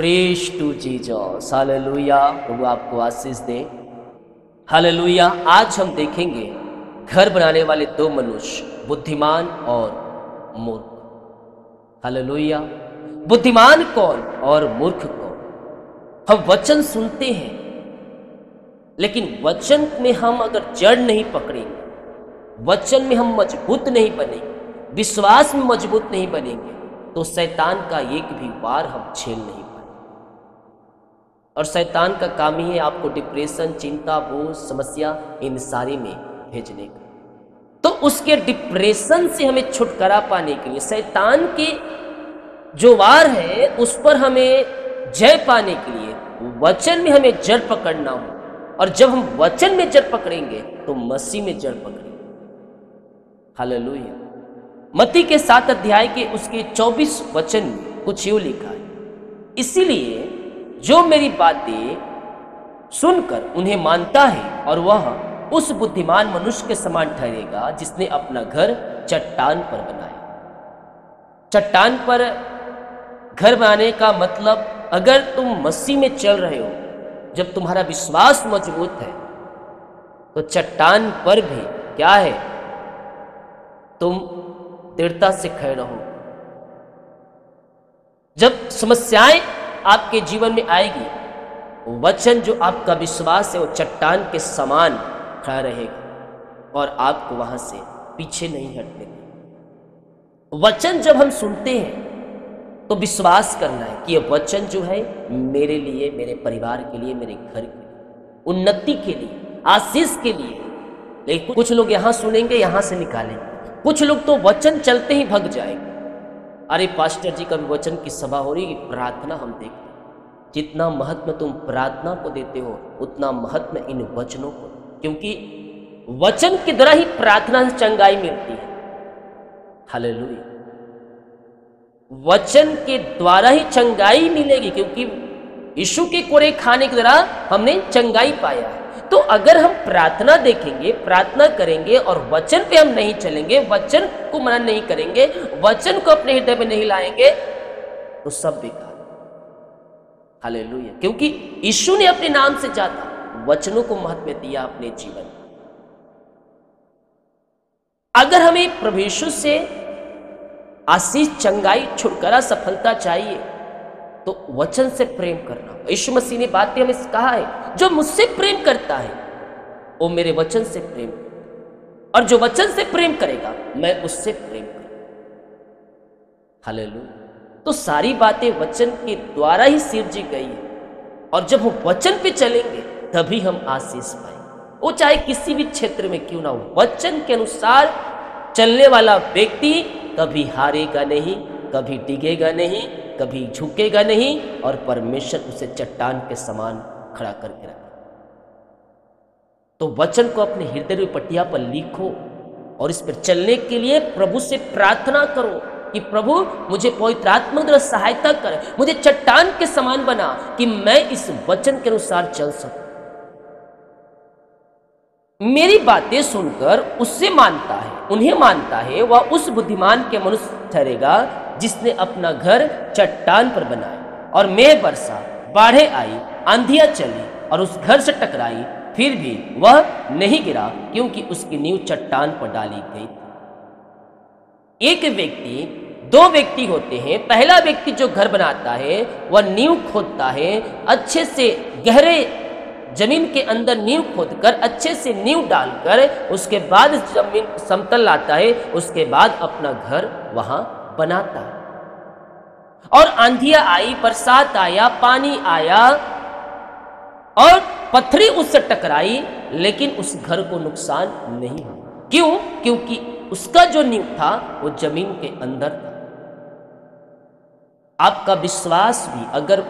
Praise to Jesus, hallelujah. प्रभु आपको आशीष दे, हालेलुया। आज हम देखेंगे घर बनाने वाले दो मनुष्य, बुद्धिमान और मूर्ख। हालेलुया। बुद्धिमान कौन और मूर्ख कौन? हम वचन सुनते हैं, लेकिन वचन में हम अगर जड़ नहीं पकड़ेंगे, वचन में हम मजबूत नहीं बनेंगे, विश्वास में मजबूत नहीं बनेंगे, तो शैतान का एक भी वार हम झेल नहीं पाएंगे। और शैतान का काम ही है आपको डिप्रेशन, चिंता, बोझ, समस्या इन सारी में भेजने का। तो उसके डिप्रेशन से हमें छुटकारा पाने के लिए शैतान के जो वार है उस पर हमें जय पाने के लिए वचन में हमें जड़ पकड़ना हो। और जब हम वचन में जड़ पकड़ेंगे तो मसीह में जड़ पकड़ेंगे। हालेलुया। मत्ती के 7 अध्याय के उसके 24 वचन में कुछ यूं लिखा है, इसीलिए जो मेरी बातें सुनकर उन्हें मानता है और वह उस बुद्धिमान मनुष्य के समान ठहरेगा जिसने अपना घर चट्टान पर बनाया। चट्टान पर घर बनाने का मतलब, अगर तुम मसीह में चल रहे हो, जब तुम्हारा विश्वास मजबूत है, तो चट्टान पर भी क्या है, तुम दृढ़ता से खड़े रहो। जब समस्याएं आपके जीवन में आएगी, वचन जो आपका विश्वास है वो चट्टान के समान खड़ा रहेगा और आपको वहां से पीछे नहीं हटने देगा। वचन जब हम सुनते हैं तो विश्वास करना है कि यह वचन जो है मेरे लिए, मेरे परिवार के लिए, मेरे घर के लिए, उन्नति के लिए, आशीष के लिए। लेकिन कुछ लोग यहां सुनेंगे, यहां से निकालेंगे। कुछ लोग तो वचन चलते ही भग जाएंगे। अरे पास्टर जी, कभी वचन की सभा हो रही, प्रार्थना हम देखते हैं। जितना महत्व तुम प्रार्थना को देते हो उतना महत्व इन वचनों को, क्योंकि वचन के द्वारा ही प्रार्थना से चंगाई मिलती है। हालेलुया। वचन के द्वारा ही चंगाई मिलेगी, क्योंकि यीशु के कोरे खाने के द्वारा हमने चंगाई पाया है। तो अगर हम प्रार्थना देखेंगे, प्रार्थना करेंगे और वचन पे हम नहीं चलेंगे, वचन को मनन नहीं करेंगे, वचन को अपने हृदय में नहीं लाएंगे, तो सब बेकार। हालेलुया। क्योंकि यीशु ने अपने नाम से ज्यादा वचनों को महत्व दिया अपने जीवन में। अगर हमें प्रभु यीशु से आशीष, चंगाई, छुटकारा, सफलता चाहिए तो वचन से प्रेम करना। यीशु मसीह ने बातें हमें कहा है, जो मुझसे प्रेम करता है वो मेरे वचन से प्रेम करता, और जो वचन से प्रेम करेगा मैं उससे प्रेम करूंगा। हालेलुया। तो सारी बातें वचन के द्वारा ही सिरजी गई है, और जब हम वचन पे चलेंगे तभी हम आशीष पाएंगे। वो चाहे किसी भी क्षेत्र में क्यों ना हो, वचन के अनुसार चलने वाला व्यक्ति कभी हारेगा नहीं, कभी डिगेगा नहीं, कभी झुकेगा नहीं, और परमेश्वर उसे चट्टान के समान खड़ा करके रखेगा। तो वचन को अपने हृदय पटिया पर लिखो और इस पर चलने के लिए प्रभु से प्रार्थना करो कि प्रभु मुझे पवित्र आत्मा द्वारा सहायता कर, मुझे चट्टान के समान बना कि मैं इस वचन के अनुसार चल सकूं। मेरी बातें सुनकर उससे मानता है, उन्हें मानता है, वह उस बुद्धिमान के मनुष्य ठहरेगा जिसने अपना घर चट्टान पर बनाया। और मेघ बरसा, बाढ़ें आई, आंधियां चली और उस घर से टकराई, फिर भी वह नहीं गिरा, क्योंकि उसकी नींव चट्टान पर डाली गई। एक व्यक्ति, दो व्यक्ति होते हैं। पहला व्यक्ति जो घर बनाता है वह नींव खोदता है, अच्छे से गहरे जमीन के अंदर नींव खोदकर अच्छे से नींव डालकर उसके बाद जमीन समतल लाता है, उसके बाद अपना घर वहां बनाता है। और आंधियां आई, बरसात आया, पानी आया और पत्थरी उससे टकराई, लेकिन उस घर को नुकसान नहीं हुआ। क्यों? क्योंकि उसका जो नींव था वो जमीन के अंदर था। आपका विश्वास भी अगर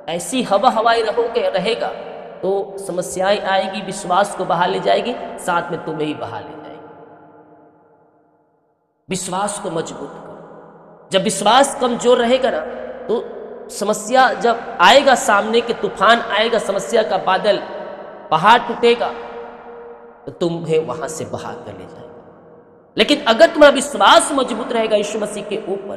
ऐसी हवाई रहेगा तो समस्याएं आएगी, विश्वास को बहा ले जाएगी, साथ में तुम्हें ही बहा ले जाएगी। विश्वास को मजबूत करो। जब विश्वास कमजोर रहेगा ना, तो समस्या जब आएगा, सामने के तूफान आएगा, समस्या का बादल, पहाड़ टूटेगा, तो तुम्हें वहां से बहा कर ले जाएगा। लेकिन अगर तुम्हारा विश्वास मजबूत रहेगा यीशु मसीह के ऊपर,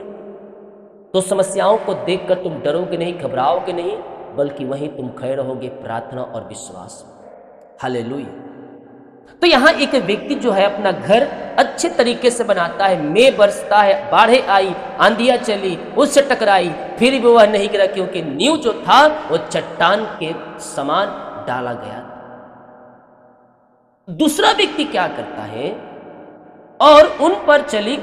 तो समस्याओं को देखकर तुम डरोगे नहीं, घबराओगे नहीं, बल्कि वहीं तुम खड़े रहोगे प्रार्थना और विश्वास में। हालेलुया। तो यहाँ एक व्यक्ति जो है अपना घर अच्छे तरीके से बनाता है, मेघ बरसता है, बाढ़ें आई, आंधियां चली, उससे टकराई, फिर भी वह नहीं गिरा, क्योंकि नींव जो था वो चट्टान के समान डाला गया। दूसरा व्यक्ति क्या करता है, और उन पर चली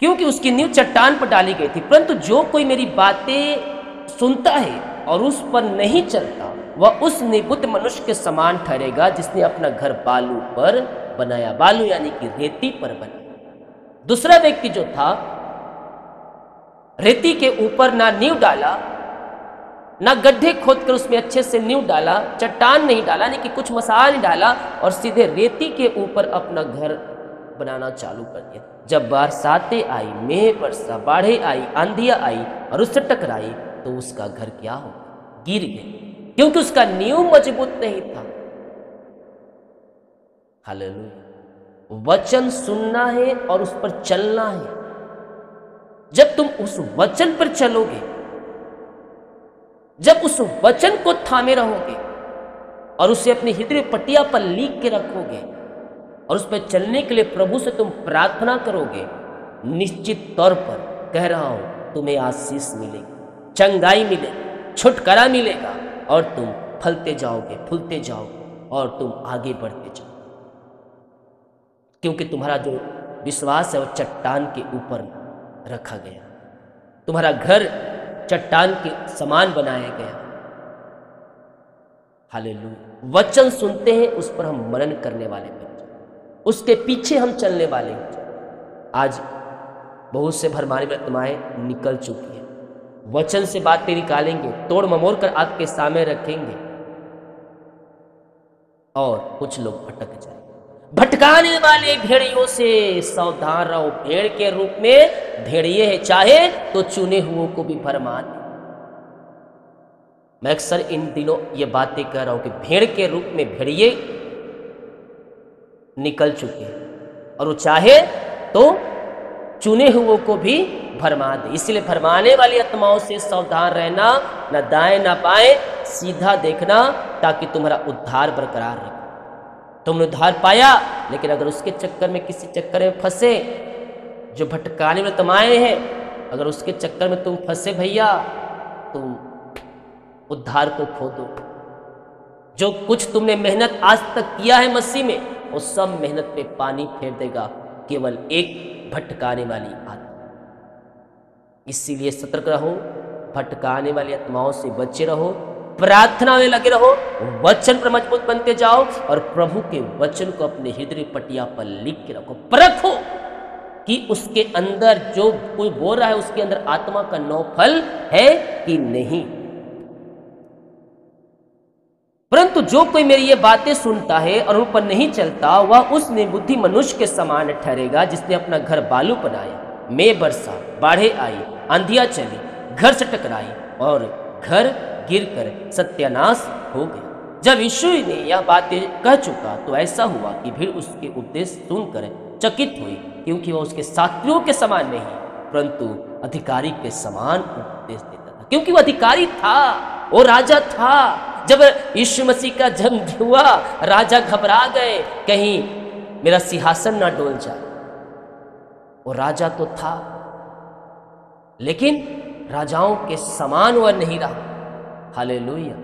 क्योंकि उसकी नींव चट्टान पर डाली गई थी। परंतु जो कोई मेरी बातें सुनता है और उस पर नहीं चलता, वह उस निबुद्ध मनुष्य के समान ठहरेगा जिसने अपना घर बालू पर बनाया। बालू यानी कि रेती पर बनाया। दूसरा व्यक्ति जो था, रेती के ऊपर ना नींव डाला, ना गड्ढे खोदकर उसमें अच्छे से नींव डाला, चट्टान नहीं डाला, नहीं कि कुछ मसाला नहीं डाला, और सीधे रेती के ऊपर अपना घर बनाना चालू कर दिया। जब बरसातें आई, मेघ बरसा, बाढ़ें आई, आंधियां आई और उससे टकराई, तो उसका घर क्या हो, गिर गया, क्योंकि उसका नींव मजबूत नहीं था। हालेलुया। वचन सुनना है और उस पर चलना है। जब तुम उस वचन पर चलोगे, जब उस वचन को थामे रहोगे और उसे अपनी हृदय पटिया पर लिख के रखोगे और उस पर चलने के लिए प्रभु से तुम प्रार्थना करोगे, निश्चित तौर पर कह रहा हूं तुम्हें आशीष मिलेगी, चंगाई मिलेगी, छुटकारा मिलेगा, और तुम फलते जाओगे, फूलते जाओगे, और तुम आगे बढ़ते जाओ, क्योंकि तुम्हारा जो विश्वास है वो चट्टान के ऊपर रखा गया। तुम्हारा घर चट्टान के समान बनाया गया। हालेलुया। वचन सुनते हैं, उस पर हम मनन करने वाले बन जाए, उसके पीछे हम चलने वाले हो जाए। आज बहुत से भरमारी आत्माएं निकल चुकी है, वचन से बातें निकालेंगे, तोड़ ममोड़ कर आपके सामने रखेंगे, और कुछ लोग भटक जाए। भटकाने वाले भेड़ियों से सावधान रहो। भेड़ के रूप में भेड़िए है, चाहे तो चुने हुओं को भी भरमा दे। मैं अक्सर इन दिनों ये बातें कह रहा हूं कि भेड़ के रूप में भेड़िए निकल चुके हैं, और वो चाहे तो चुने हुओं को भी भरमा दे। इसलिए भरमाने वाली आत्माओं से सावधान रहना, न दाएं न बाएं, सीधा देखना, ताकि तुम्हारा उद्धार बरकरार रहे। तुमने उद्धार पाया, लेकिन अगर उसके चक्कर में, किसी चक्कर में फंसे, जो भटकाने वाली आत्माएं हैं, अगर उसके चक्कर में तुम फंसे भैया, तुम उद्धार को खो दो। जो कुछ तुमने मेहनत आज तक किया है मसीह में, वो सब मेहनत पे पानी फेर देगा केवल एक भटकाने वाली आत्मा। इसीलिए सतर्क रहो, भटकाने वाली आत्माओं से बचे रहो, प्रार्थना में लगे रहो, वचन पर मजबूत बनते जाओ, और प्रभु के वचन को अपने हृदय पटिया पर लिख के रखो। परखो कि उसके अंदर जो कोई बोल रहा है, उसके अंदर आत्मा का नौफल है कि नहीं। परंतु जो कोई मेरी ये बातें सुनता है और उन पर नहीं चलता, वह उस निर्बुद्धि मनुष्य के समान ठहरेगा जिसने अपना घर बालू बनाया, मेघ बरसा, बाढ़ें आई, आंधियां चली, घर से टकराई और घर गिरकर सत्यानाश हो गया। जब यीशु ने यह बातें कह चुका, तो ऐसा हुआ कि भीड़ उसके उपदेश सुनकर चकित हुई, क्योंकि वह उसके साथियों के समान नहीं, परंतु अधिकारी के समान उपदेश देता था। क्योंकि वह अधिकारी था, वो राजा था। जब यीशु मसीह का जन्म हुआ, राजा घबरा गए, कहीं मेरा सिंहासन ना डोल जाए। वो राजा तो था, लेकिन राजाओं के समान वह नहीं रहा। हालेलुया।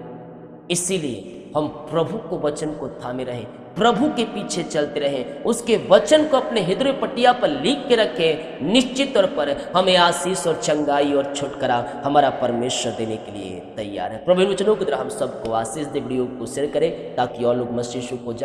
इसीलिए हम प्रभु को वचन को थामे रहें, प्रभु के पीछे चलते रहें, उसके वचन को अपने हृदय पटिया पर लिख के रखें। निश्चित तौर पर हमें आशीष और चंगाई और छुटकारा हमारा परमेश्वर देने के लिए तैयार है। प्रभु वचनों की तरह हम सबको आशीष दे। वीडियो को शेयर करें ताकि और लोग मसीह यीशु को जान